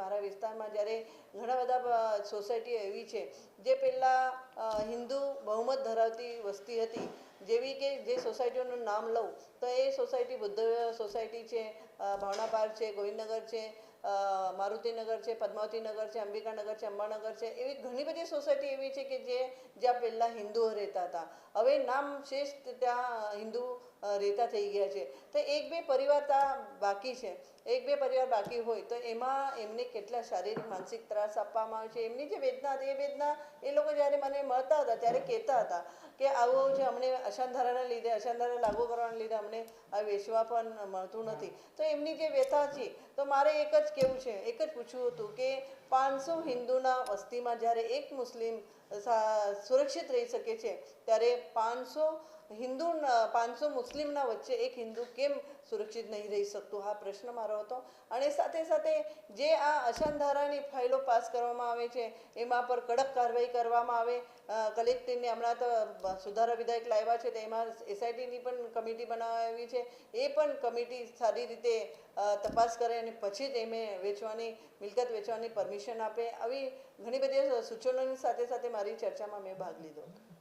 મારા વિસ્તારમાં જ્યારે ઘણા બધા સોસાયટીઓ એવી છે જે પહેલાં હિન્દુ બહુમત ધરાવતી વસ્તી હતી, જેવી કે જે સોસાયટીઓનું નામ લઉં તો એ સોસાયટી બુદ્ધ સોસાયટી છે, ભાવના પાર્ક છે, ગોવિંદનગર છે, મારુતિનગર છે, પદ્માવતીનગર છે, અંબિકાનગર છે, અંબાનગર છે, એવી ઘણી બધી સોસાયટી એવી છે કે જ્યાં પહેલાં હિન્દુઓ રહેતા હતા. હવે નામ શેષ ત્યાં હિન્દુ રહેતા થઈ ગયા છે. તો એક બે પરિવાર ત્યાં બાકી છે. એક બે પરિવાર બાકી હોય તો એમાં એમને કેટલા શારીરિક માનસિક ત્રાસ આપવામાં આવે છે. એમની જે વેદના હતી એ વેદના એ લોકો જ્યારે મને મળતા હતા ત્યારે કહેતા હતા કે આવું છે, અમને અશાંતધારાના લીધે, અશાંતધારા લાગુ કરવાના લીધે અમને આ વેચવા પણ મળતું નથી. તો એમની જે વ્યથા છે, તો મારે એક જ કહેવું છે, એક જ પૂછવું હતું કે 500 હિન્દુના વસ્તીમાં જ્યારે એક મુસ્લિમ સુરક્ષિત રહી શકે છે, ત્યારે 500 મુસ્લિમના વચ્ચે એક હિન્દુ કેમ સુરક્ષિત નહીં રહી શકતો? આ પ્રશ્ન મારો હતો. અને સાથે સાથે જે આ અશાંતધારાની ફાઇલો પાસ કરવામાં આવે છે એમાં પર કડક કાર્યવાહી કરવામાં આવે. કલેક્ટરને હમણાં તો સુધારા વિધાયક લાવ્યા છે, તેમાં એસઆઈટીની પણ કમિટી બનાવવી છે. એ પણ કમિટી સારી રીતે તપાસ કરે અને પછી જ એમે મિલકત વેચવાની પરમિશન આપે. આવી ઘણી બધી સૂચનોની સાથે સાથે મારી ચર્ચામાં મેં ભાગ લીધો હતો.